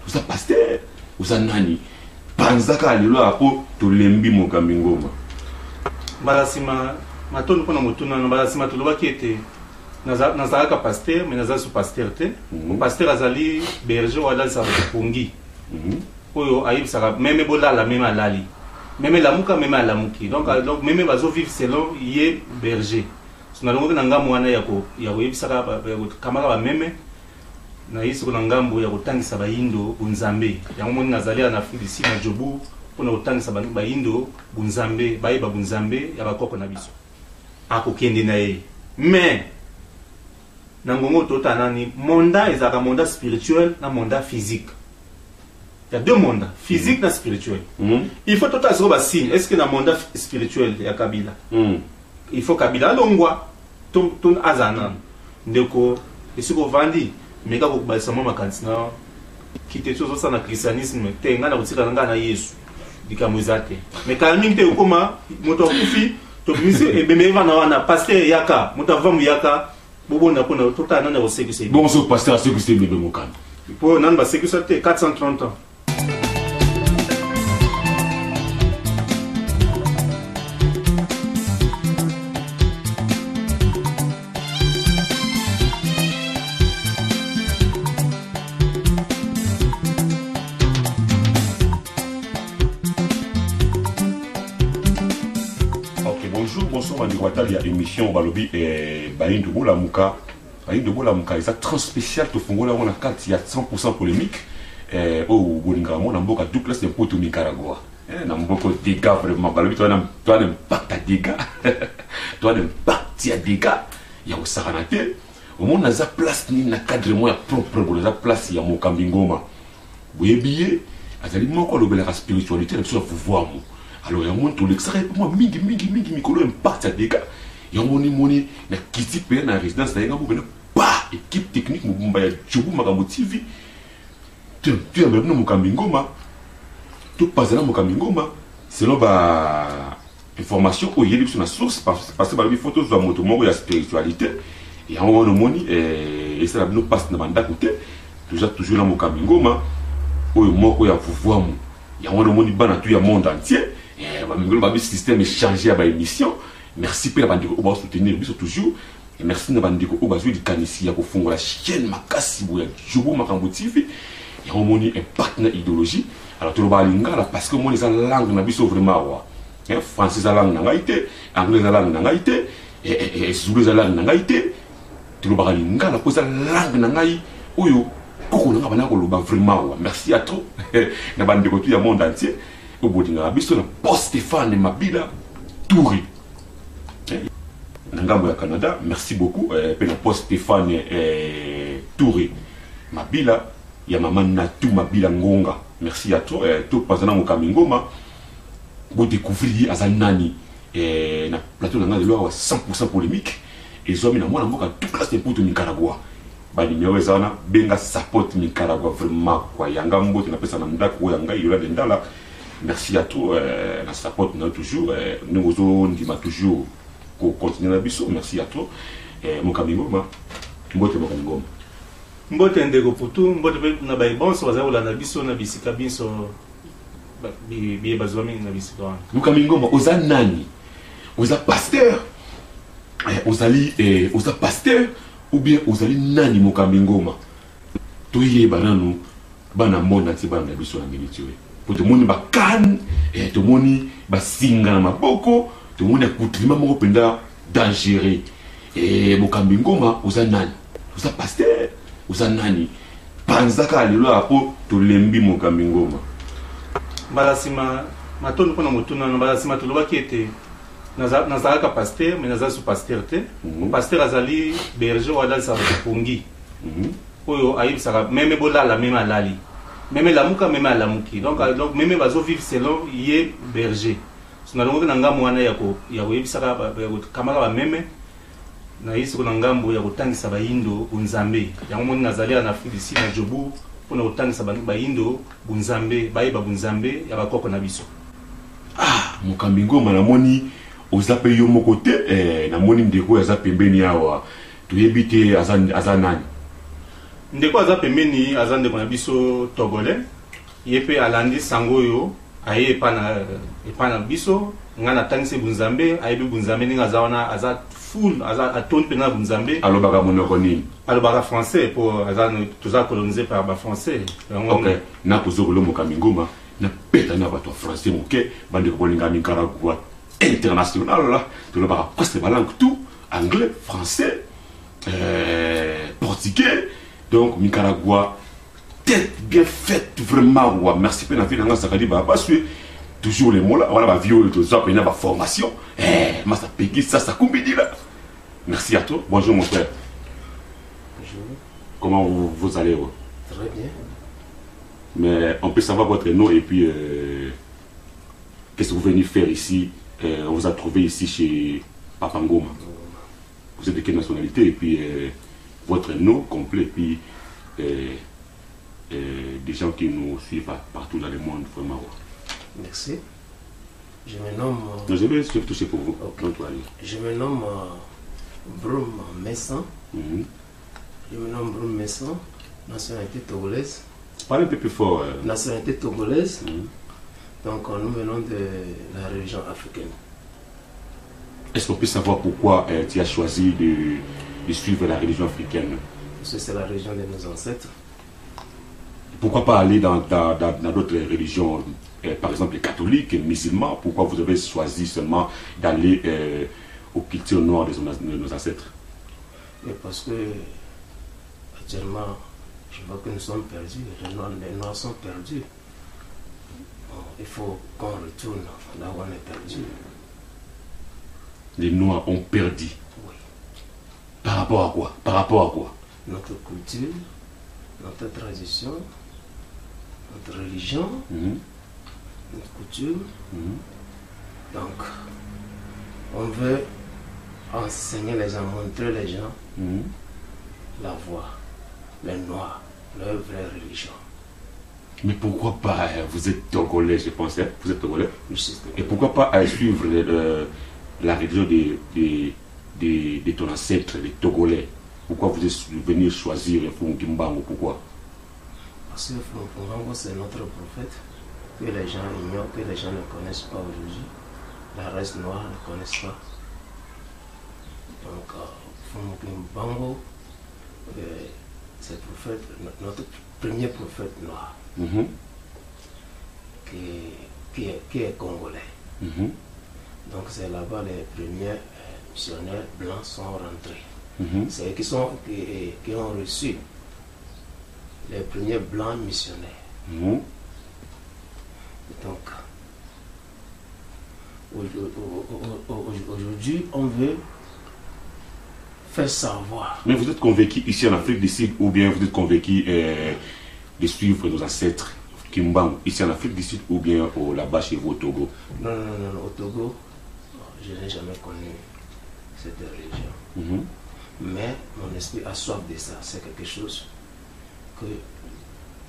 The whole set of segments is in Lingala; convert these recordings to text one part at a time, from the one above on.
oza pasteur oza nani panzaka lelo apo tolembi mokambi ngoma balasima matoni mpona motuna na balasima tolobaki ete nazalaka pasteur mais nazali sous pasteur te pasteur azali berger oyo alalisaka kopongi oyo ayebisaka meme bolala meme alali meme lamuka meme alamuki donc meme bazovivre selon ye berger so nalongoki na ngambo wana ya koyebisaka kamaka bameme nayisi na ngambo ya kotangisa bayindo bunzambe yango moni nazali na Afrique du Sud na Jobu mpona kotangisa bayindo bunzambe bayeba bunzambe ya bakoko na biso akokende na ye mais na ngongo tota nani monda ezaka monda spirituel na monda physique. Il y a deux mondes, physique et spirituel. Il faut tout ça ba signe. Est-ce que dans le monde spirituel il y a Kabila? Il faut Kabila longwa tout azana. Ndeko esi ko vandi meka ko basama makantina kite chose ça na christianisme tenga na kutika nga na Yesu dikamuzate. Mais kalming te ukoma moto kufi to bimisi e bemeva na wana pasteur yaka moto vamu yaka bobo na pona tout ana na sécurité. Bon ce pasteur sécurité bebe mokana. Pour nan ba sécurité 430 ans. Il y a émission balobi Bayindo Bolamuka. Bayindo Bolamuka, c'est très spécial. Tu fais là on a 4, il y a 100% polémique. Oh, Bolinga, mon amboka tout classe de Poto Nicaragua. N'amboka dégâts vraiment. Balobi, toi n'aimes pas ta dégâts. Toi n'aimes pas tes dégâts. Il y a au Saranate. Au monde n'a pas place ni na cadre moi propre pour la place il y a mon Kambingoma. Vous voyez bien, azali moko lo bela spiritualité, na so vous voir moi. Alors, il y a un monde qui est moi, mingi, mikolo, impact à dégâts. Il y a un monde qui est qui na résidence, il y a un monde équipe technique, il y a Jobu Magambo TV. Tu as même Mokambingoma. Tu passes dans Mokambingoma. Selon l'information, il y a une source, parce que il faut tous avoir la spiritualité. Il y a un monde et ça nous passe dans le côté. Toujours dans Mokambingoma. Il y a pouvoir. Il y a un monde qui est dans le monde entier. Le système est changé à l'émission. Merci pour la soutenir toujours. Et merci pour la chaîne Makasi Jobo Makambo TV. Il y a un partenaire idéologie. Alors, tu vas aller parce que moi, les langues sont vraiment. Français, la langue n'a été. Anglais, la langue n'a été. Et Zoulou, la langue n'a été. Tu vas aller parce que la langue n'a été. Vraiment. Merci à toi. Il y a un monde entier. Au bout de la biso na poste Stéphane Mabila Touré. Nangambo ya Canada, merci beaucoup. Pe na poste Stéphane Touré. Mabila ya maman Natou Mabila Ngonga. Merci à toi. Tout pasana mo Kamingoma. Vous découvrir Azanani na plateau de l'Or 100% polémique. Et zomi na moi na mboka toute classe de Poto Nicaragua. Ba numéro ezana benga support Nicaragua vraiment quoi. Yanga mbote na pesa na ndako yanga yola dendala. Merci à tous, la support nous toujours, nous on dit toujours qu'on continue la biso. Merci à toi, mon Kamingoma, mbote Kamingoma. Mbote ndeko putu, mbote na baibon so baza ola na biso na bisika biso, bi bazwami na bisika wana. Mon Kamingoma, oza nani, oza pasteur, oza pasteur ou bien ozali nani mon Kamingoma. Toye bananu, bana monde ati bana biso na militiwe. Tout le monde va canne, tout le monde va singa na maboko, tout le monde a coûté mamo penda dangereux. Et Mokambingoma oza nani, oza pasteur, oza nani. Panzaka lelo apo to lembi Mokambingoma. Balasima matoni pona motuna na balasima tolobaki ete nazalaka pasteur mais nazali sous pasteur te. Pasteur azali berger oyo alalisaka kopongi. Oyo ayebisaka meme bolala meme alali. Même lamuka même alamuki donc même bazo vivre selon ye berger so na longo na ngambo wana ya koyebisaka kamaka ba meme na yisi ko na ngambo ya kotangisa bayindo bunzambe yango moni nazali na Afrique du Sud na Jobu pona kotangisa bayindo bunzambe bayeba bunzambe ya bakoko na biso. Mokambingoma na moni ozape yo moko te na moni ndeko ya za pembeni awa toyebite azanani ndeko aza pembeni aza ndeko na biso togolais ye pe alandi sango yo aye epana biso nga natangisi bunzambe ayebi bunzambe ndenge aza wana aza full aza atoni mpenza na bunzambe alobaka monoko nini alobaka français po aza toza colonisé par bafrançais ok nakozokolomoka minguma napeta na bato ya français moke bandeko bolinga Nicaragua international tolobaka presque balangue tout anglais français portugais donc Nicaragua tête bien faite vraiment ouais. Merci pour la vie dans Sakadi parce que toujours les mots là on a vieux tout ça une formation mais ça péguit ça combine là. Merci à toi. Bonjour mon frère. Bonjour. Comment vous allez vous? Très bien. Mais on peut savoir votre nom et puis qu'est-ce que vous venez faire ici? On vous a trouvé ici chez Papa Ngoma. Vous êtes de quelle nationalité et puis votre nom complet et puis des gens qui nous suivent partout dans le monde, vraiment. Merci. Je me nomme... Non, je vais toucher pour vous. Okay. Je me nomme Broum Messan. Je me nomme Broum Messan, nationalité togolaise. Parlez un peu plus fort. Nationalité togolaise. Donc nous venons de la religion africaine. Est-ce qu'on peut savoir pourquoi tu as choisi de suivre la religion africaine? Parce que c'est la religion de nos ancêtres. Pourquoi pas aller dans d'autres religions, par exemple les catholiques, les musulmans? Pourquoi vous avez choisi seulement d'aller aux cultures noires de nos ancêtres? Mais parce que actuellement, je vois que nous sommes perdus, les noirs sont perdus. Bon, il faut qu'on retourne là où on est perdu. Les noirs ont perdu? Oui. Par rapport à quoi? Par rapport à quoi? Notre culture, notre tradition, notre religion, notre coutume. Donc, on veut enseigner les gens, montrer les gens la voie, les noirs, leur vraie religion. Mais pourquoi pas, vous êtes togolais, je pense, hein? Vous êtes togolais? Et pourquoi pas suivre la religion de ton ancêtre, les Togolais? Pourquoi vous êtes venu choisir Fungimbango? Pourquoi? Parce que Fungimbango, c'est notre prophète que les gens ignorent, que les gens ne connaissent pas aujourd'hui. La race noire ne connaissent pas. Donc, Fungimbango, c'est notre premier prophète noir, qui est congolais. Donc c'est là-bas les premiers missionnaires blancs sont rentrés. C'est eux qui ont reçu les premiers blancs missionnaires. Donc aujourd'hui on veut faire savoir. Mais vous êtes convaincu ici en Afrique du Sud ou bien vous êtes convaincu de suivre nos ancêtres Kimbangu ici en Afrique du Sud ou bien là-bas chez vous au Togo? Non, au Togo, je n'ai jamais connu cette religion. Mais mon esprit a soif de ça. C'est quelque chose que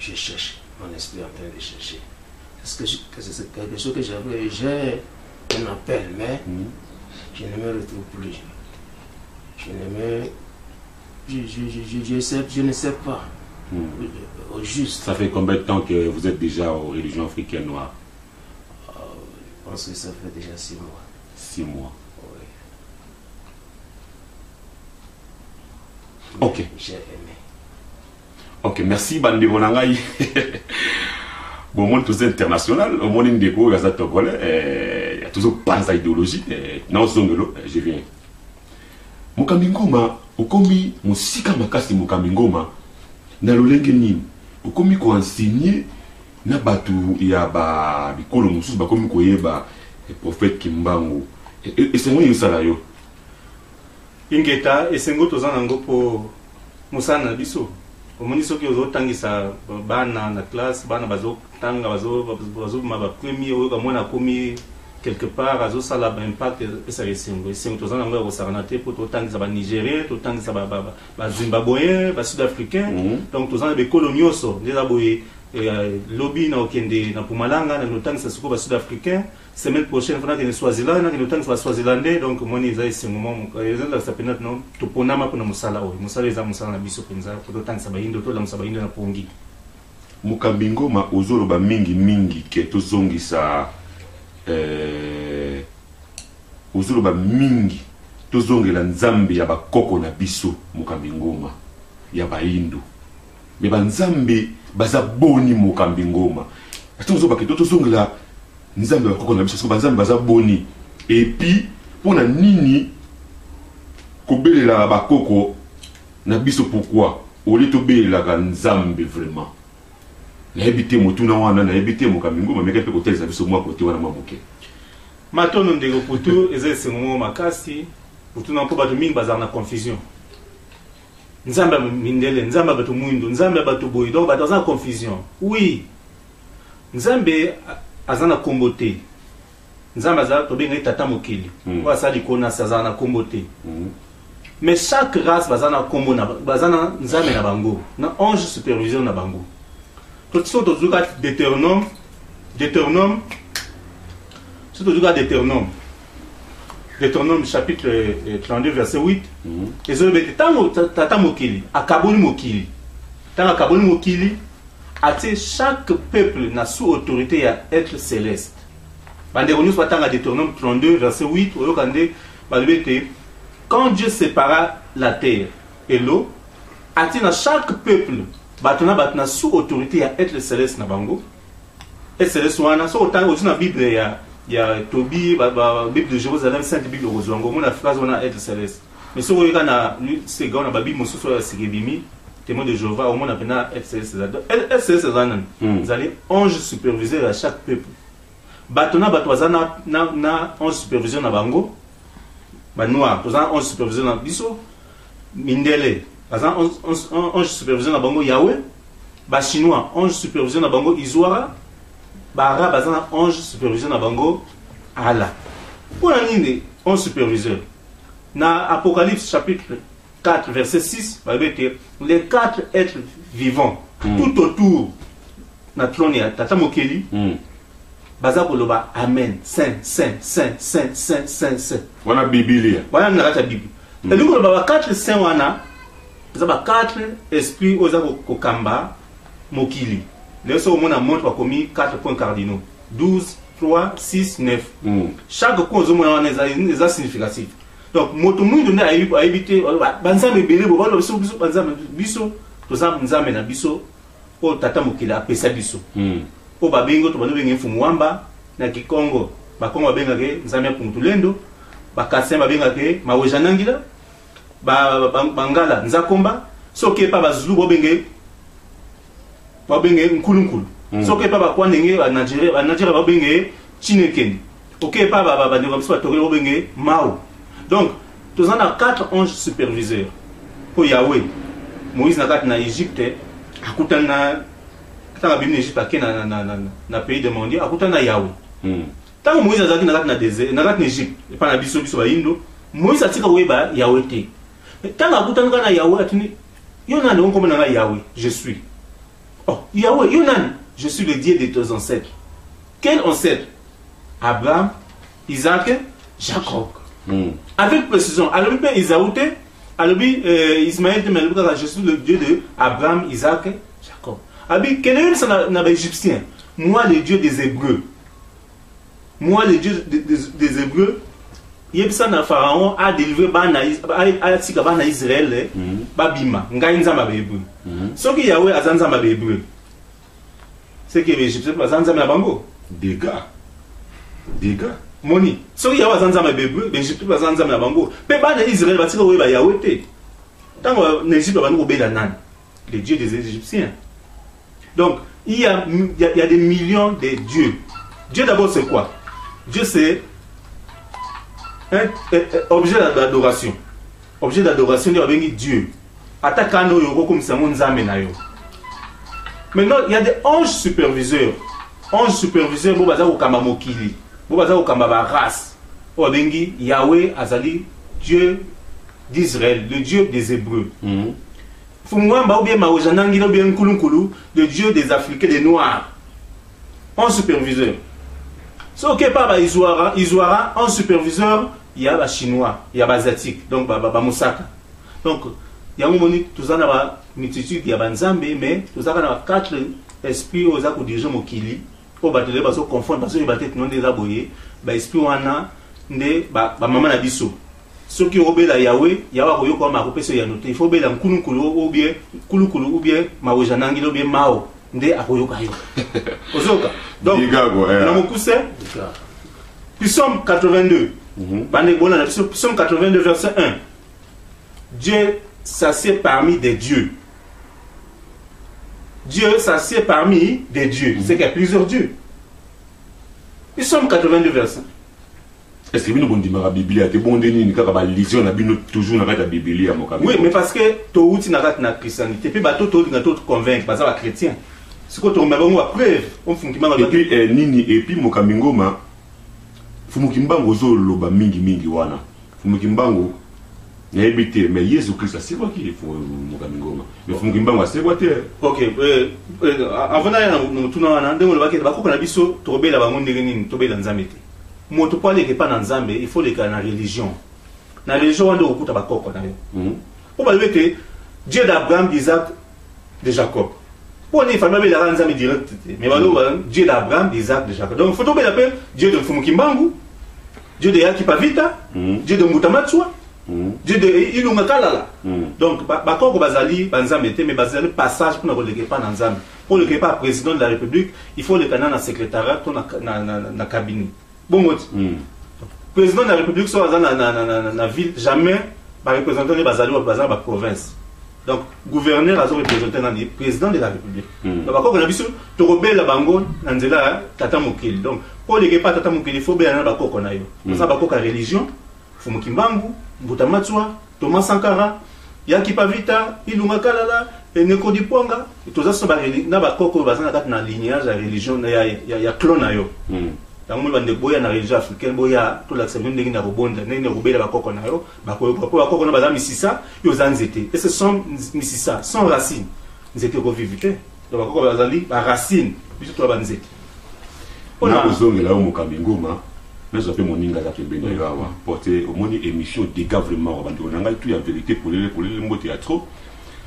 je cherche. Mon esprit est en train de chercher. C'est quelque chose que j'avais. J'ai un appel, mais je ne me retrouve plus. Je ne sais pas. Au juste. Ça fait combien de temps que vous êtes déjà aux religions africaines noires? Je pense que ça fait déjà 6 mois. 6 mois. Oui. Ok. J'ai aimé. Ok, merci Bandi Bonangaï. Bon, monde tous international, au monde indéco, il y a Togolais, il y a toujours pas d'idéologie. Non, je viens. Mukambingoma, ukomi musika makasi Mukambingoma, na lolenge nini, ukomi ko enseigner na batu ya ba bikolo mususu bakomi koyeba prophète Kimbangu. Et c'est moi yosala yo. Ingeta esengo tozana ngo po musana biso. Omoni soki ozotangisa bana na classe, bana bazotanga bazo ma premier oyo kamona komi quelque part azosala impact esa esengo tozana ngo kosana te po totangisa ba Nigérien, totangisa ba Zimbabwéen, ba Sud-Africain. Donc tozana be kolonioso ndeza boye lobby na okende na Pumalanga na notangisa siko ba sud-africain semaine prochaine fana ke Swaziland na notangisa Swazilande donc moni za isengomo ezala sapena no toponama kuna musala oyo musala eza musala na biso penza ko totangisa ba hindo to la musaba hindo na pongi Mukambi Ngoma ozoloba mingi ke tozongisa ozoloba mingi tozongela nzambe ya bakoko na biso Mukambi Ngoma ya bahindu me banzambe baza boni Mukambi Ngoma ati ozoba ke tozongela nzambe ya bakoko na biso banzambe baza boni et puis pona nini kobelela bakoko na biso pourquoi oli tobelela nzambe vraiment na ebité motuna wana na ebité Mukambi Ngoma meka pe kotelisa biso mwa kote wana maboke matono ndeko putu ezesengomo makasi putuna mpo bato mingi bazala na confusion nzambe mindele nzambe bato mwindo nzambe bato boyi donc bato azana confusion oui nzambe azana kombote nzambe azala tobenga tata mokili ko asali kona azana na kombote mais chaque race bazana kombo na bazana nzambe na bango na ange superviseur na bango tout ça to zuka Deutéronome Deutéronome chapitre 32 verset 8 et zo bete tango tata mokili akaboli mokili tango akaboli mokili ate chaque peuple na sous autorité ya être céleste bande konus patanga Deutéronome 32 verset 8 oyo kande balibete quand Dieu sépara la terre et l'eau ate na chaque peuple batona sous autorité ya être céleste na bango et céleste wana so tango na Bible ya Tobi Bible de Jérusalem Sainte Bible rozwango mona phrase wana être céleste mais so oyo kana c'est gona ba Bible mosusu ya Sikebimi témoin de Jéhovah au mona pena être céleste être céleste zana zali ange superviseur à chaque peuple batona batwazana na ange superviseur na bango ba noir tozana ange superviseur na biso mindele bazan ange superviseur na bango Yahweh ba chinois ange superviseur na bango Izwara Bara bazana ange superviseur na bango Allah. Pour la ligne ange superviseur. Na Apocalypse chapitre 4 verset 6, les 4 êtres vivants tout autour na trône ya Tata Mokeli. Baza koloba amen. Saint, saint, saint, saint, saint, saint, saint. Wana Biblia. Wana na kata Bible. Et donc ba 4 saints wana ba 4 esprits oza kokamba Mokili. Là, on a montre commis 4 points cardinaux. 12, 3, 6, 9. Chaque point est significatif. Donc, moto mundo na habité banzambe belé bo balo biso banzambe biso to nzambe na biso o tata mokila apesa biso. O babengo to bano benga mfumuamba na Kikongo. Bakongo babenga ke nzambe Puntulendo, bakasem babenga ke mawejanangila, bangala nzakomba, soke pa bazulu bo benge babenge nkulunkulu soke pa bakwa ndenge ba Nigeria babenge Chineken oke pa ba ndeko biso batokele babenge Mao. Donc tous on a 4 anges superviseurs pour Yahweh. Moïse na kat na Égypte akutana tanga bimi Égypte akena na pays demandé akutana Yahweh. Tant Moïse azaki na kat na désert na kat na Égypte pa na biso ba Indo Moïse atika weba Yahweh te. Tant akutana na Yahweh atuni yo na ndongo komona na Yahweh je suis. Oh, Yahweh, Yonan, je suis le Dieu de tes ancêtres. Quel ancêtre? Abraham, Isaac, Jacob. Avec précision, alors Isaouté, alors Ismaël, je suis le Dieu de Abraham, Isaac, Jacob. Alors, quel est le Égyptien? Moi, le Dieu des Hébreux. Moi, le Dieu des Hébreux. Yebsana Pharaon a délivré Bana Israël, Babima, Ngaïnzama Bébreu. Ce qui Yahweh a Zanzama Bébreu. C'est que les Égyptiens ont Zanzama Bango. Dégâts. Moni. Ce qui Yahweh a Zanzama Bébreu, les Égyptiens ont Zanzama Bango. Mais Bana Israël va tirer Weba Yahweh. Tant que l'Égypte va nous obéir Nan, les dieux des Égyptiens. Donc, il y a des millions de dieux. Dieu d'abord c'est quoi? Dieu c'est objet d'adoration. Objet d'adoration, il y a Dieu. Attaquant comme ça, maintenant, il y a des anges superviseurs. Anges superviseurs, il y a Kamamokili, il y a Kamabaras, Yahweh Azali, Dieu d'Israël, le Dieu des Hébreux. Fumwamba ou bien Maojanangi ou bien Nkulunkulu, le dieu des Africains, des Noirs, en superviseur. Ce qui est pas Izuara, en superviseur, il y a les Chinois, il y a les Asiatiques, donc Moussaka. Donc, il y a un moment où tout ça n'a multitude, il y a Banzambe, mais tout ça n'a 4 esprits aux actes dirigeants Mokili, au bâtiment, parce qu'on confond, parce que les bâtiments non des aboyés, esprit wana, ne, maman Nabiso. Ceux qui obéissent à Yahweh, Yahweh comme ma copie sur Yanote, il faut obéir à Nkulunkulu ou bien Kulukulu ou bien Maojanangi ou bien Mao. Nde akoyoka yo. Ozoka. Donc, na mokuse, Psaume 82. Psaume 82 verset 1. Dieu s'assied parmi des dieux. Dieu s'assied parmi des dieux. C'est qu'il y a plusieurs dieux. Psaume 82 verset 1. Est-ce que vous avez dit que la Bible est bonne? Toujours dans la Bible. Oui, mais parce que tu as la christianité. Puis tu as convaincre, parce que tu es chrétien. C'est quoi tu as preuve? Et puis, Nini, et puis Mokamingoma, Fumukimbango Zolo, Mingi Wana. Fumukimbango, il y a évité, mais Jésus Christ, c'est quoi qui est Mokamingoma? Mais Fumukimbango, c'est quoi? Ok, avant d'aller dans tout le monde, moto po aleke pa na nzambe il faut leka na religion wande okuta bakoko na yo po ba que Dieu d'Abraham, d'Isaac, de Jacob po ni famille la nzambe direct mais balo Dieu d'Abraham, d'Isaac, de Jacob donc faut tomber l'appeler Dieu de Mfumukimbangu, Dieu de Yakipavita, Dieu de Mutamatswa, Dieu de Ilunga Kalala. Donc bakoko bazali banzambe te mais bazali passage pour na leke pa na nzambe pour leke pa président de la République il faut le na secrétariat to na cabinet. Bon, président de la République soit dans la ville, jamais va représenter les bazali ou la province. Donc, gouverneur a représenté dans le président de la République. Donc, quand on a vu ça, tu rebelles la bango, Nanzela, Tata Mokili. Donc, pour les pas Tata Mokili, il faut bien un bako qu'on a eu. Ça, bako la religion, Fumukimbangu, Mbutamatswa, Thomas Sankara, Yaki Pavita, Ilunga Kalala, et Neko Diponga. Et tout ça, c'est un bako qu'on va dans la lignage, la religion, il y a clone à eux. Donc, on va dire religion africaine, boya tout l'acceptation de la rebonde, ne rebelle la coco na yo, bako na bazam misisa, yo zanzete. Et ce sont misisa, sans racines. Nous étions revivité. Donc bako bazali ba racine, biso to banzete. On a besoin de la Mokamingoma, mais ça fait mon inga za pembeni ya wa. Porter au moins émission dégâts vraiment bandi on a tout la vérité pour les mots théâtre.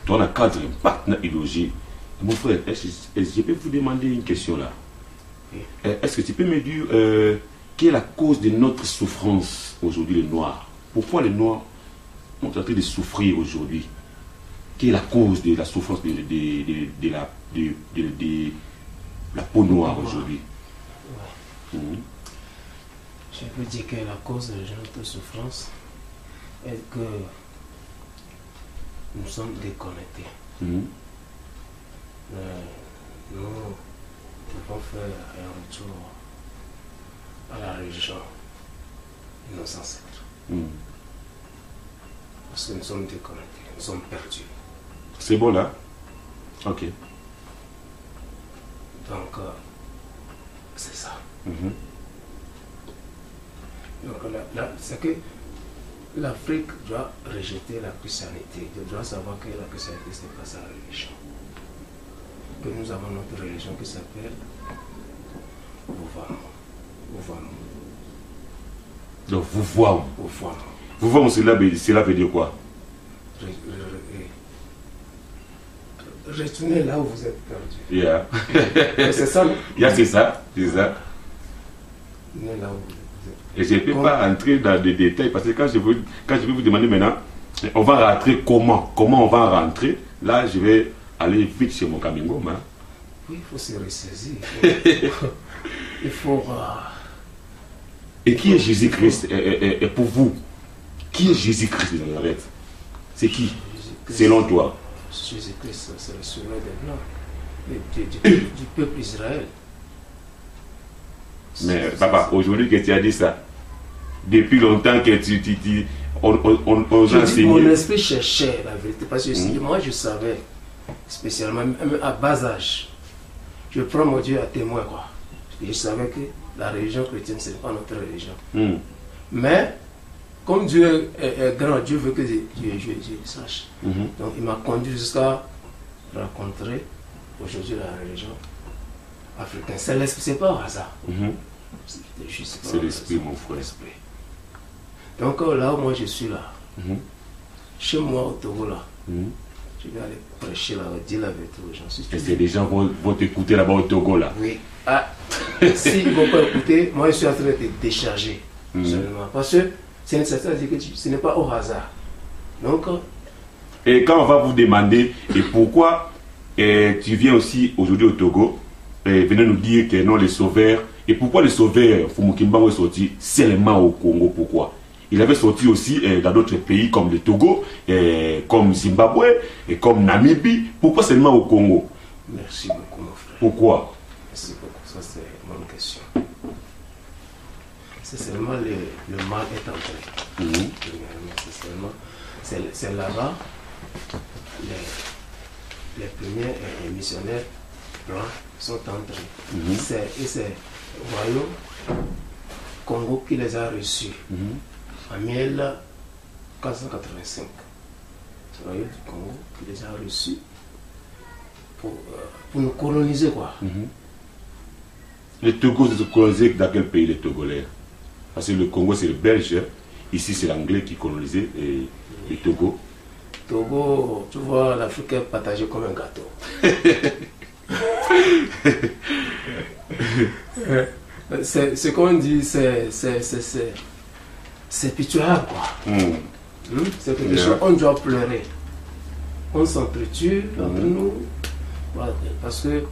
Dans le cadre impact na idéologie. Mon frère, est-ce que je peux vous demander une question là? Est-ce que tu peux me dire quelle est la cause de notre souffrance aujourd'hui, les Noirs? Pourquoi les Noirs sont en train de souffrir aujourd'hui? Quelle est la cause de la souffrance de la peau noire aujourd'hui? Je peux dire que la cause de notre souffrance est que nous sommes déconnectés. Nous devons faire un retour à la religion de nos ancêtres. Parce que nous sommes déconnectés, nous sommes perdus. C'est bon là? Ok. Donc, c'est ça. Donc, c'est que l'Afrique doit rejeter la christianité. Elle doit savoir que la christianité, ce n'est pas sa religion. Que nous avons notre religion qui s'appelle Vouvam. Donc Vouvam. Vouvam, cela veut dire quoi? Retournez là où vous êtes perdu. Yeah. C'est ça. Yeah, c'est ça. C'est ça. Retournez là où vous êtes. Et je ne peux pas entrer dans des détails parce que quand je vais vous demander maintenant, on va rentrer comment on va rentrer, là je vais aller vite chez mon Kamingoma. Oui, il faut se ressaisir. Il faut. Et qui est Jésus-Christ et pour vous? Qui est Jésus-Christ de Nazareth? C'est qui? Selon toi? Jésus-Christ, c'est le sauveur des Blancs, du peuple Israël. Mais papa, aujourd'hui que tu as dit ça, depuis longtemps que on a enseigné. Mon esprit cherchait la vérité parce que moi je savais, spécialement même à bas âge, je prends mon Dieu à témoin quoi. Je savais que la religion chrétienne ce n'est pas notre religion. Mais comme Dieu est grand, Dieu veut que je sache. Donc il m'a conduit jusqu'à rencontrer aujourd'hui la religion africaine. C'est pas au hasard. C'est l'esprit, mon frère. Donc là où moi je suis là, chez moi au Togo là, je vais aller prêcher là, dire la vérité aux gens. Et c'est les gens vont t'écouter là-bas au Togo là. Oui. Ah, s'ils ne vont pas écouter, moi je suis en train de te décharger seulement. Parce que ce n'est pas au hasard. Donc, et quand on va vous demander et pourquoi tu viens aussi aujourd'hui au Togo, venez nous dire que non, les sauveurs, et pourquoi les sauveurs Fumukimba est sorti seulement au Congo, pourquoi? Il avait sorti aussi dans d'autres pays comme le Togo, comme Zimbabwe, et comme Namibie. Pourquoi seulement au Congo? Merci beaucoup mon frère. Pourquoi? Merci beaucoup, ça c'est une bonne question. C'est seulement le mal est entré. C'est là-bas, les premiers missionnaires blancs sont entrés. Et c'est le royaume Congo qui les a reçus en 1485. C'est le royaume du Congo qui les a reçus pour nous coloniser, quoi. Les Togo, c'est colonisé dans quel pays les Togolais? Parce que le Congo c'est le Belge, ici c'est l'anglais qui colonisait le Togo. Togo, tu vois, l'Afrique est partagée comme un gâteau. C'est comme on dit, c'est pitoyable, quoi. C'est quelque chose, on doit pleurer. On s'entretue entre nous, parce que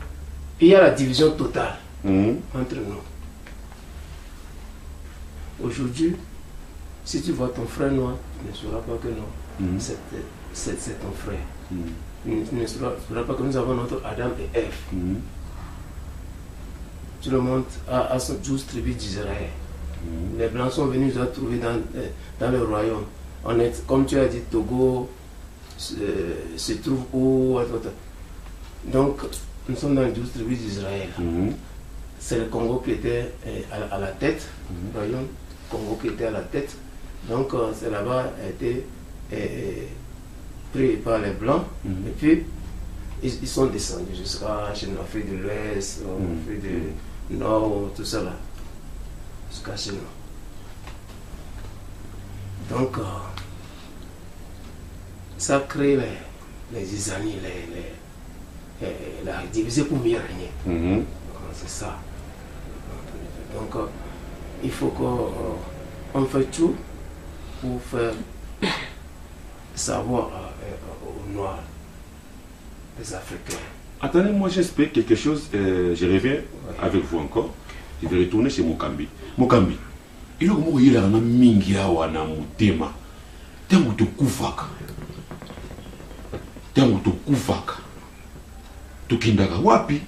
il y a la division totale entre nous. Aujourd'hui, si tu vois ton frère noir, tu ne sauras pas que non, c'est ton frère. Tu ne sauras pas que nous avons notre Adam et Ève. Tu le montres à 12 tribus d'Israël. Les Blancs sont venus nous trouver dans le royaume. On est, comme tu as dit, Togo se trouve où? Donc, nous sommes dans les 12 tribus d'Israël. C'est le Congo qui était à la tête, le royaume Congo qui était à la tête. Donc, c'est là-bas a été pris par les Blancs. Et puis, ils sont descendus jusqu'à l'Afrique de l'Ouest, l'Afrique du Nord, tout ça là. Jusqu'à chez nous. Donc, ça crée les isanies, la diviser pour mieux régner. C'est ça. Donc, il faut qu'on fait tout pour faire savoir aux Noirs, les Africains. Attendez, moi j'explique quelque chose, je reviens avec vous encore. Je vais retourner chez Mokambi. Mokambi, il y a un mingi na mutema. Tangu tukufaka. Tangu tukufaka. Tukindaka wapi?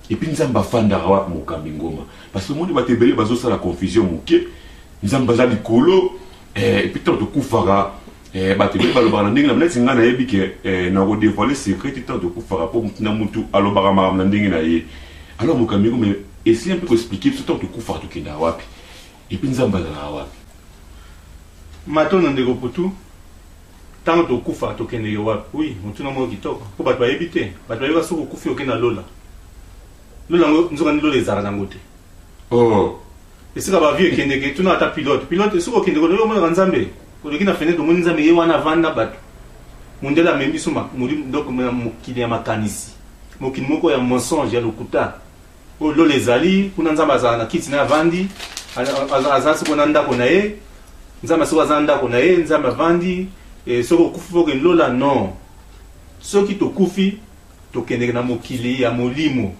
Et puis nous avons fait Mokambi Ngoma. Parce que moi, je vais faire la confusion. Nous avons fait Likolo. Et puis tant de Koufara. Je vais dévoiler le secret de Koufara pour Namutu. Alors, Mokambi Ngoma, essayez un peu d'expliquer ce temps de Koufara. Et puis nous avons fait Wapi. Maton Nandego Poutou. Tant de Koufara, oui, nous avons dit que nous avons évité. Nous avons dit que nous avons nous avons les armes. Oh. Et c'est la vie qui est tu n'as pas pilote. Pilote, c'est ce qui est dans le Nzambe. Quand il a fait de Nzambe, il y a un vanda bat. Mundela même biso donc mokili ya makanisi. Mokili moko ya mensonge ya lokuta. O lo les ali, kuna Nzambe azana kiti na vandi, azasi bona ndako na ye. Nzambe so azana ndako na ye, Nzambe vandi et soko kufu ke lola non. Soki to kufi tokende na mokili ya molimo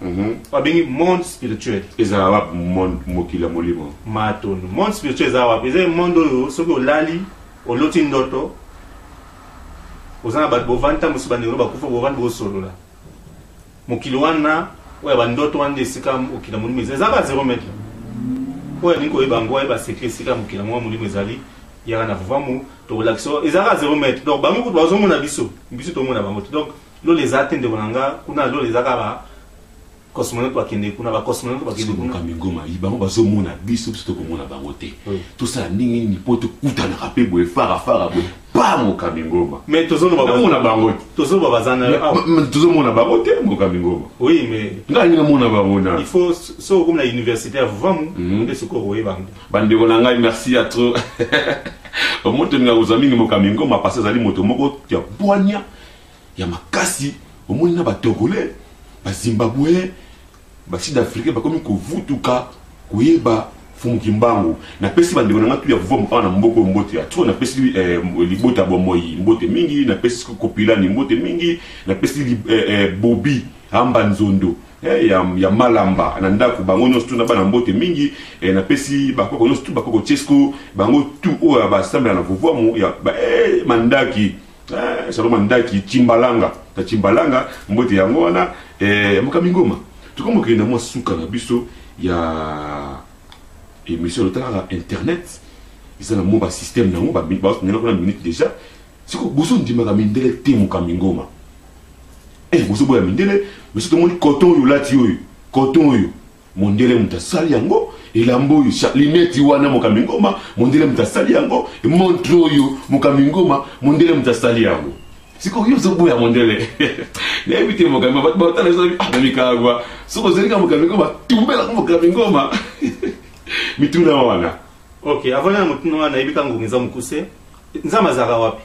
babengi monde spirituel ezala mokili ya molimo maton monde spirituel ezala eza monde oyo soki olali oloti ndoto ozana bato bovanda mosu bandeko bakufa bovanda bosolola mokili wana oyo bandoto wana esika mokili ya molimo ezala ka 0 mètre oyo alingi koyeba yango oyeba sekre esika mokili ya molimo ezali yaka na vovamu tokolakisa ezala ka 0 mètre donc bango kutu bazomona biso tomona bango donc lo les attentes de bonanga kuna lo les akaba cosmonaute bakende kuna ba cosmonaute bakende kuna Kamingoma ibango bazomona biso biso komona bango te tout ça ningi ni poto kutana kape boye fara boye pa mo Kamingoma mais tozono ba mona bango tozono ba bazana tozomona bango te mo Kamingoma oui mais ngani mona bango na il faut so comme la université à Vuvamu de ce ko roye bango bandeko na ngai merci à trop omoto nga uzamini mo Kamingoma parce zali moto moko ya boanya ya makasi omoni na ba Togolais ba Zimbabwe ba Sud-Africain ba komi ko vutuka koyeba fumukimbangu na pesi bandeko na ngatu ya Vuvamu na mboko mbote ya tro na pesi libota bomoyi mbote mingi na pesi kopilani mbote mingi na pesi bobi amba nzondo ya malamba na ndako bango nyonso tu na bana mbote mingi na pesi bakoko nyonso tu bakoko Chesco bango tu oyo ba sambela na Vuvamu ya mandaki saloma ndaki Chimbalanga mbote yango wana mo Kamingoma tukomo kina mwa suka na biso ya émission de tala internet ils ont un système nango ba minute déjà siko bozo ndimaka mindele te mo Kamingoma bozo boya mindele mais tout le monde coton yo lati oyo coton yo mondele mutasali yango elambo yo lineti wana mo Kamingoma mondele mutasali yango e montre yo mo Kamingoma mondele mutasali yango siko yo zo boya mondele na éviter mo Kamingoma ba tala zo amikagwa soko zelika mo Kamingoma tumbela mo Kamingoma mituna wana OK avant na mutuna wana ibika ngongeza mukuse nzama zaka wapi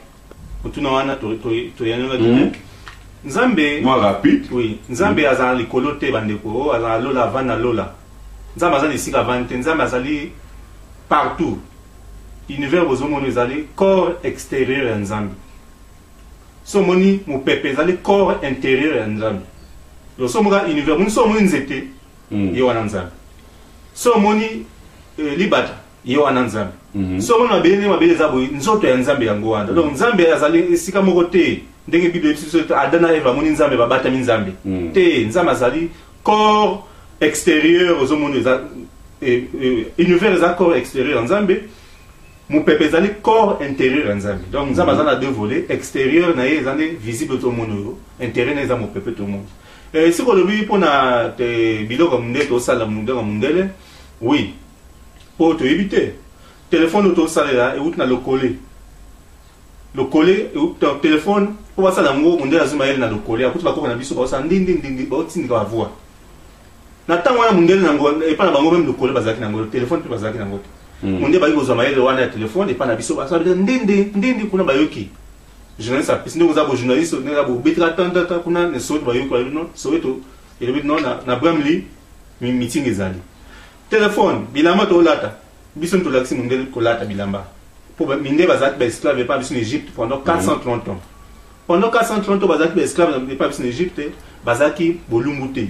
mutuna wana to yananga Nzambe moi rapide oui Nzambe azali likolote bandeko azali lola vana lola Nzambe azali sika vante Nzambe azali partout univers bozomono ezali corps extérieur ya Nzambe so moni mu pepe ezali corps intérieur ya Nzambe lo so moka univers mun so moni nzete ye wana Nzambe so moni libata ye wana Nzambe so moni mabele za boyi nzoto ya Nzambe yango wana donc Nzambe azali sika moko te ndenge Bible ebiso Adana Eva moni Nzambe babata mi Nzambe te Nzambe azali corps extérieur aux hommes univers za corps extérieur Nzambe mu pepe ezali corps intérieur Nzambe donc Nzambe azana deux volets extérieur na ye ezali visible tout le monde intérieur na eza mu pepe tout le monde siko lobi pona te biloko munde to sala munde mundele oui po to éviter téléphone to sala e utna lokole ton téléphone pour ça lango munde azuma yele na lokole akuti bakoko na biso ba sa ndindi ba otindi ka voix na tango wana munde nango e pa na bango même lokole bazaki nango téléphone pe bazaki nango munde ba yozuma yele wana ya téléphone e pa na biso ba sa ndindi kuna bayoki journaliste a pisine ko za bo journaliste ne za bo betra tanta kuna ne so ba yoki ba no soweto e le no na Bramley meeting ezali téléphone bilamba to lata biso to laksi munde ko lata bilamba pour minde bazaki ba esclave pas en Égypte pendant 430 ans. Pendant 430 ans bazaki ba esclave pas en Égypte, bazaki bolumbuté.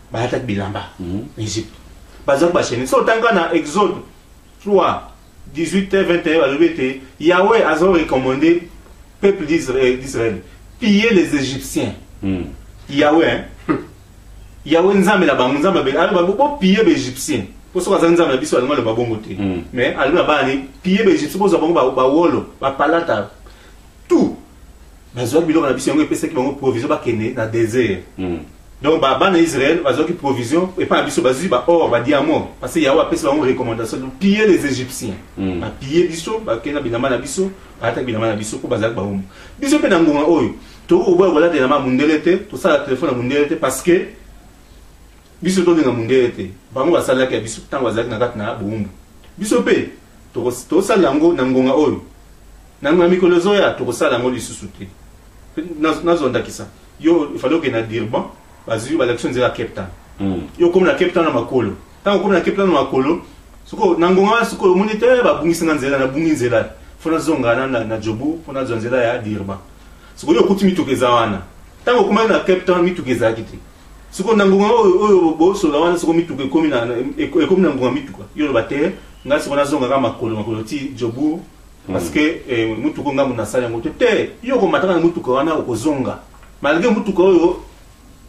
Bazaki bilamba en Égypte. Bazaki ba chaîne. So tanga na Exode 3 18 21 alobete Yahweh a recommandé peuple d'Israël piller les Égyptiens. Yahweh Yahweh nzambe la bango nzambe ba bo piller les Égyptiens. Pour ce que Nzambe biso alima le babongote mais alima ba ni piller les Égyptiens pour ça bango ba wolo ba palata tout bazo biloko na biso yango epesa ki bango provision ba kene na désert donc ba na Israël bazo ki provision et pas biso bazu ba or ba diamant parce que Yahweh apesa bango recommandation de piller les Égyptiens ba piller biso ba kena bilama na biso ba ta bilama na biso pour bazak ba homo biso pe na ngonga oyo to obo bola de na mundele te to sala téléphone na mundele te parce que biso to nga mundele te bango basala ke biso tango bazaki na kati na bombu biso pe to sala ngo na ngonga oyo na nga mikolo zoya to sala ngo lisusu te na zonda kisa yo il fallait que na Durban bazu ba election de la Cape Town yo comme na Cape Town na makolo tango comme na Cape Town na makolo suko na ngonga suko munite ba bungisa nzela na bungi nzela fona zonga na jobu fona zonzela ya Durban suko yo kuti mitokeza wana tango kuma na Cape Town mitokeza kiti suko nangonga oyo boso la wana suko mituke komi na ekomi na ngonga mituka yo bate ngasi kona zonga kama makolo ti jobu parce que mutuko ngamu na sala ngote te yo ko mataka na mutuka wana okozonga malgré mutuka oyo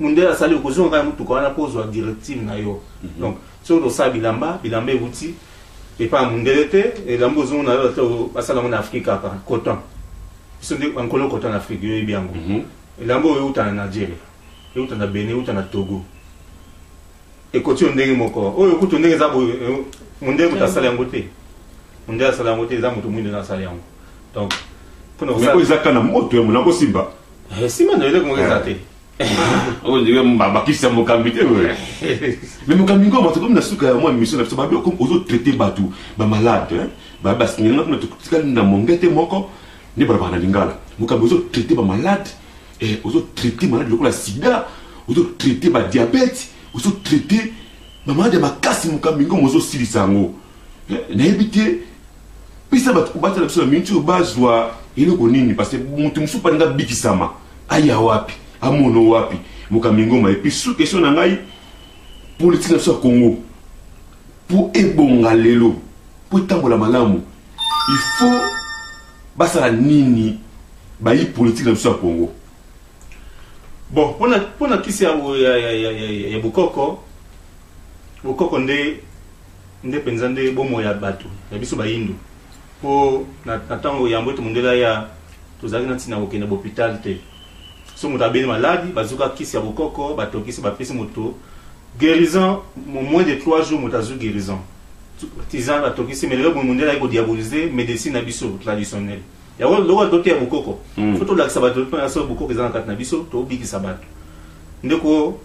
munde asali okozonga kama mutuka wana pozwa directive na yo donc so do sa bilamba euti et pas mundelete et lambo zonga na yo basala mona Afrika pa coton so de ankolo coton Afrique yo biango lambo yo uta na Nigeria euta na Benin euta na Togo ekoti ndenge moko oyo kutu ndenge za munde mutasala yango te munde asala yango te za mutu mwinde na sala yango donc pour nous mais ko ezaka na moto ya mona ko simba simba na ile kumongeza te on dirait mama qui s'est mokambi te mais mokambi ngoma to comme na suka ya moi mission na so ba comme ozo traiter batu ba malade hein ba basinga na tukika na mongete moko ne ba na lingala mokambi ozo traiter ba malade et ozo traiter malade lokola sida ozo traiter ba diabète ozo traiter ba malade makasi mokambi ngoma ozo silisa ngo na ebité pisa ba kubata na so mintu bazwa iloko nini parce que mutu musupa nga bikisama aya wapi amono wapi mokambi ngoma et puis sous question na ngai politique na so Congo pour ebonga lelo pour tambola malamu il faut basala nini ba yi politique na so Congo. Bon, pour na kisi ya bukoko nde penza nde bomo ya batu ya biso bayindu po na tango ya mbote mundela ya tozali na tina okende hôpital te so mutu abeli maladi bazuka kisi ya bukoko batokisi bapesi mutu guérison moins de 3 jours mutu azu guérison tisan batokisi mais lelo mundela iko diaboliser médecine na biso traditionnelle ya loko dote ya bukoko foto lakisa bato na so bukoko ezana kati na biso to bikisa bato ndeko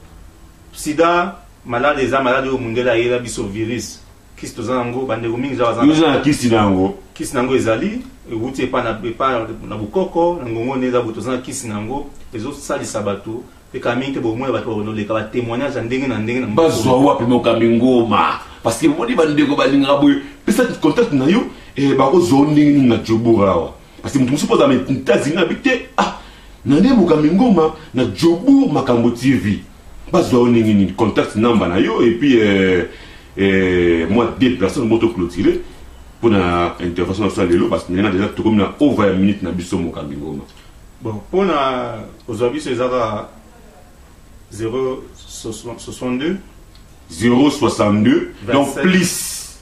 sida malade za malade o mundela yela biso virus kisi tozana ngo bandeko mingi za wazana kisi nango ezali wuti pa na bukoko na ngongo neza buto tozana kisi nango ezo salisa bato pe kamingi te bomwe bato bonoleka ba témoignage ndenge na ndenge na bazwa wapi mokambi ngoma parce que modi bandeko balinga boye pesa contact na yo e ba ko zoningi na joburawa parce que mutu suppose ame ntazinga habité na nde mokambi ngoma na jobu makambo TV bazwa ningi ni contact namba na yo et puis moi 2 personnes moto clôturer pour na intervention sur lelo parce que déjà tout comme na over 20 minutes na biso mokambi ngoma. Bon pour na aujourd'hui c'est ça 062 donc plus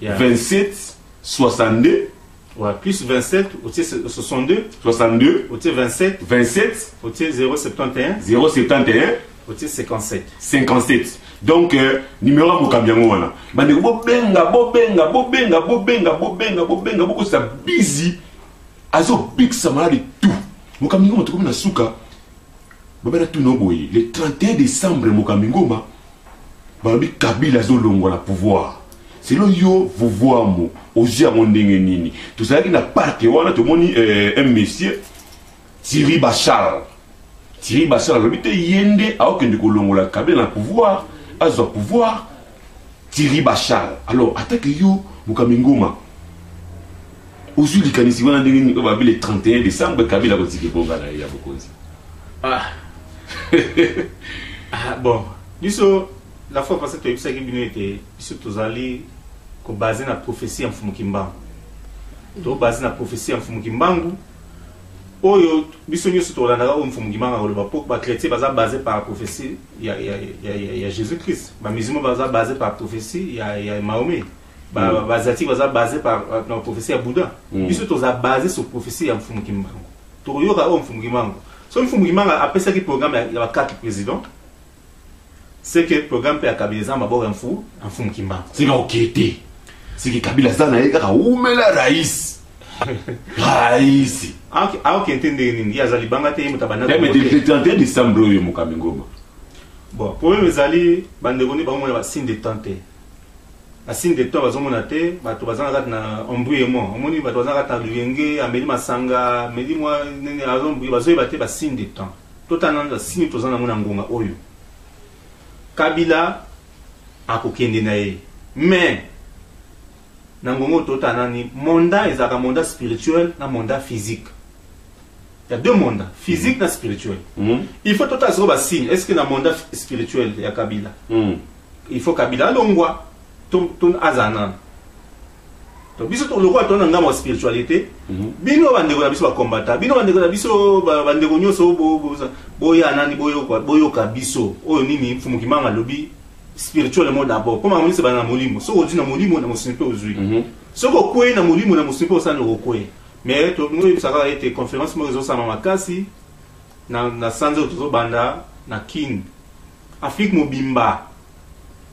27 62 Ouais, plus 27, au 62, 62, au 27, 27, au 071, 071, au 57. 57. Donc, numéro à Mokambiango, wana. Bande bobenga, beaucoup ça busy. Azo big samari tout. Mokambiango, tu comme na suka. Babana tout no boy. Le 31 décembre, Mokambiango, Babi Kabila zo longo na pouvoir. C'est là yo vous voir mo ozi amondenge nini tout ça qui na parc wana to moni un monsieur Thierry Bachar le bité yende a aucun de kolongola Kabila na pouvoir azo pouvoir Thierry Bachar alors attaque yo Mokamingoma ozi likanisi wana ndenge ni ba le 31 décembre Kabila ko tiki bonga na ya bokonzi Bon biso la fois passée tu as vu ça qui était biso tozali ko basé na prophétie en Fumukimbangu. To basé na prophétie en Fumukimbangu. Oyo biso nyo sutolanda ka Fumukimbangu ko ba ba chrétien baza basé par prophétie ya Jésus-Christ. Ba musulman baza basé par prophétie ya Mahomet. Ba bazati baza basé par la prophétie ya Bouddha. Biso toza basé sur prophétie ya Fumukimbangu. To yo ka Fumukimbangu. So Fumukimbangu après ça qui programme ya 4 présidents. C'est que le programme peut accabler ma bonne info en Fumukimbangu. C'est ok. C'est que Kabila Zana est là, où met la raïs? Raïs. Ah, ok, entendez, il y a Zali Bangate, Mutabana. Mais le 31 décembre, il y a Mokamingoma. Bon, pour eux, Zali, Bandegoni, Bamon, signe de tente. La signe de temps, Bazomonate, Batobazana na embrouillement. On moni Batobazana na Luyenge, Amélie Masanga, Medi moi, Azombi, Bazoy Bate, ba signe de temps. Totalement, la signe de Tozana Monangonga, Oyo. Kabila a kokende na ye mais nangongo totana ni monda ezaka monda spirituel na monda physique. Il y a deux mondas, physique na spirituel. Il faut tota zero ba signe est-ce que na monda spirituel ya Kabila il faut Kabila longwa ton azana to biso to lokwa to ngama spiritualité bino bandeko na biso ba combattant bino bandeko na biso bandeko nyoso boya nani boyo ka biso oyo nini Fumukimbangu lobi spirituellement d'abord comme on dit c'est na molimo so odi na molimo na mosimpe ozui so ko kwe na molimo na mosimpe osana ko kwe mais to ngo ça a été conférence mo rezo sama makasi na sanzo to banda na kin Afrique mobimba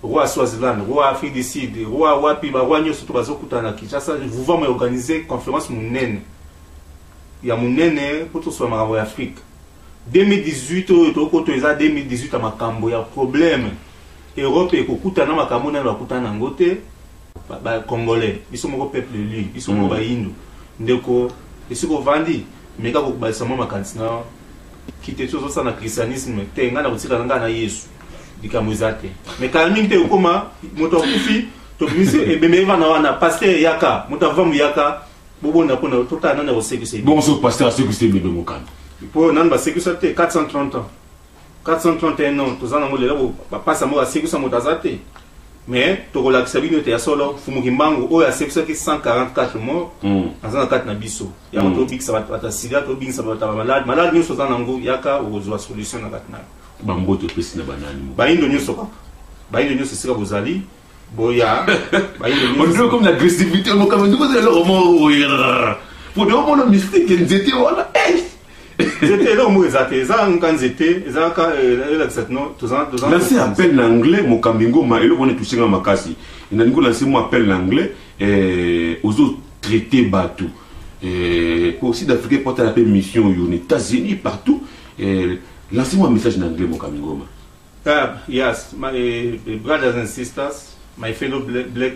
roi Swaziland, roi Afrique du Sud, roi wapi, roi nyonso to bazokutana Kinshasa, vous va organiser conférence munene. Il y a munene pour tout soit makambo ya Afrique. 2018 to eza 2018 makambo ya problème. Europe ekokutana makambo na bakutana ngote ba congolais, biso moko peuple lui, biso moko ba hindu. Ndeko esiko vandi meka ko ba sama makantina kite chozo sana christianisme te ngana kutika ngana Yesu. Dikamuzate. Mais quand même te ukoma moto kufi to bimisi ebeme vana wana pasteur yaka moto vamu yaka bobo na pona tota nana osekuse. Bon so pasteur asekuse bebe mokano. Pour nan ba sekuse te 430 ans. 431 ans to zana ngole labo pasa mo asekuse motazate. Mais to relaxa bino te ya solo fumukimbango o ya sekuse ki 144 morts. Azana 4 na biso. Ya moto bikisa bata sida to bikisa bata malade nyo so zana ngo yaka o solution na katna. Bamboto pesi na banani mo. Baindo nyoso kaka. Baindo nyoso sika bozali. Boya. Baindo nyoso. On dirait comme l'agressivité mo comme ndiko zelo romo. Pour de mon mystique nzete wala. C'était là mo ezate, za nkanzete, za ka cette non, tous ans. Lancer appel en anglais mo kambingo ma elo kone toucher makasi. Ina ndiko lancer mo appel en anglais aux autres traités bateau. Aussi d'Afrique porte la mission aux États-Unis partout. Lancez-moi un message en anglais, mon Kamingoma. Yes, my brothers and sisters, my fellow black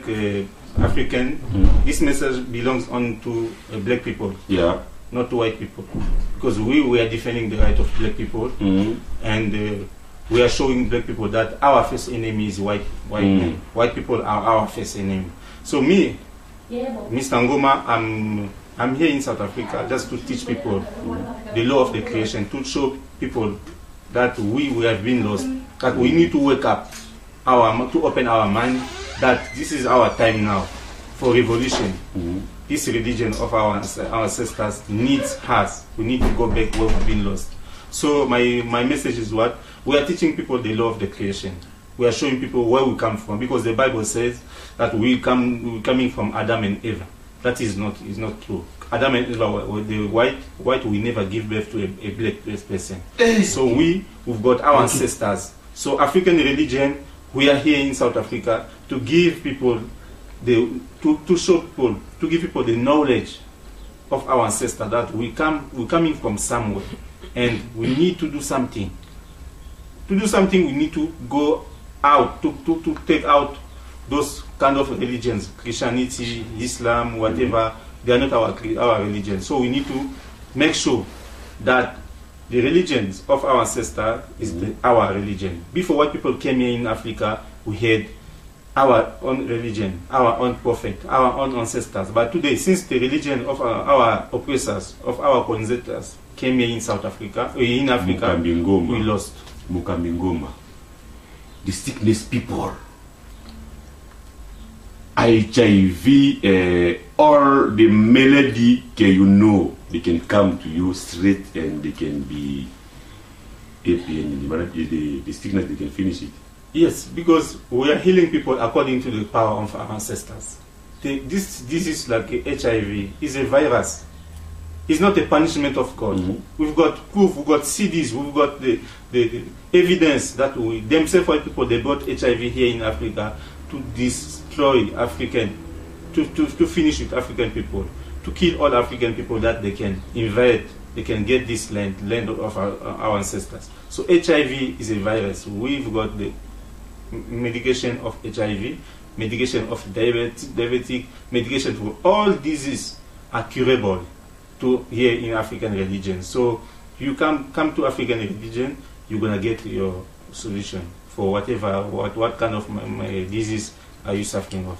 African, this message belongs on to black people, not to white people. Because we are defending the right of black people, and we are showing black people that our first enemy is white men. White people are our first enemy. So me, Mr. Ngoma, I'm here in South Africa just to teach people the law of the creation, to show people that we have been lost, that we need to wake up, to open our mind, that this is our time now for revolution. This religion of our ancestors needs us. We need to go back where we've been lost. So my message is what? We are teaching people the law of the creation. We are showing people where we come from, because the Bible says that we're coming from Adam and Eve. That is not true. Adam and Eve, the white will never give birth to a black person. So we've got our ancestors. So African religion, we are here in South Africa to give people to show people, to give people the knowledge of our ancestors, that we're coming from somewhere, and we need to do something. To do something, we need to go out to take out those kind of religions, Christianity, Islam, whatever. They are not our religion. So we need to make sure that the religions of our ancestors is our religion. Before white people came here in Africa, we had our own religion, our own prophet, our own ancestors. But today, since the religion of our oppressors, of our colonizers came here in South Africa, in Africa, we lost. Mukambingoma, the sickness people, HIV, or the melody, you know, they can come to you straight and they can be happy, and the sickness, they can finish it. Yes, because we are healing people according to the power of our ancestors. This is like HIV. It's a virus. It's not a punishment of God. We've got proof, we've got CDs, we've got the evidence that themselves white people, they brought HIV here in Africa to destroy African, to finish with African people, to kill all African people that they can invade, they can get this land of our ancestors. So HIV is a virus. We've got the medication of HIV, medication of diabetic, medication for all diseases are curable here in African religion. So you come to African religion, you're gonna get your solution for whatever, what kind of disease are you suffering of.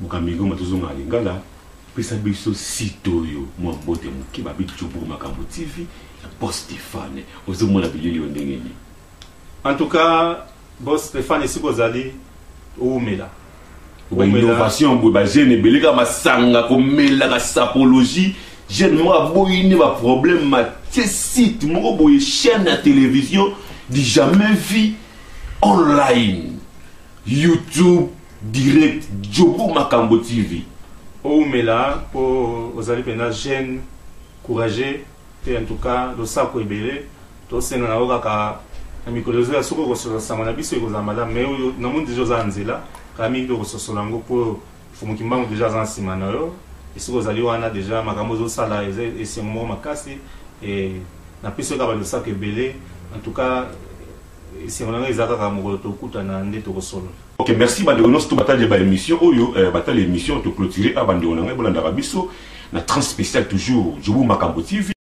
Mukambigo matuzunga lingala pesa biso sito yo mwambote mukiba bichubu makambo TV Boss Stéphane ozomona bilili ondengeni. En tout cas, Boss Stéphane sikozali oumela. Innovation ba jeune belika masanga komela ka sapologie jeune moi boyini ba problème ma site moko boye chaîne de télévision di jamais vu online YouTube direct Jobo Makambo TV. Oumela pour ozali pena jeune courageux, en tout cas le sako ebele to senga na oka na mikolo zo soko kosola sango na biso ekozala malamu mais oyo na monde déjà za nzela kami to kososola ngo po fumuki mbango déjà za nsima na yo esiko ozali wana déjà makambo ozosala esengo moko makasi na biso kaka balosaka ebele en tout cas esengo na ngai eza kaka mokolo tokutana nde tokosolola. Ok, merci bandeko nyonso to batali ba émission oyo batali émission to clôturer a bandeko na ngai bolandaka biso na trans spécial toujours Djoubou Makambo TV.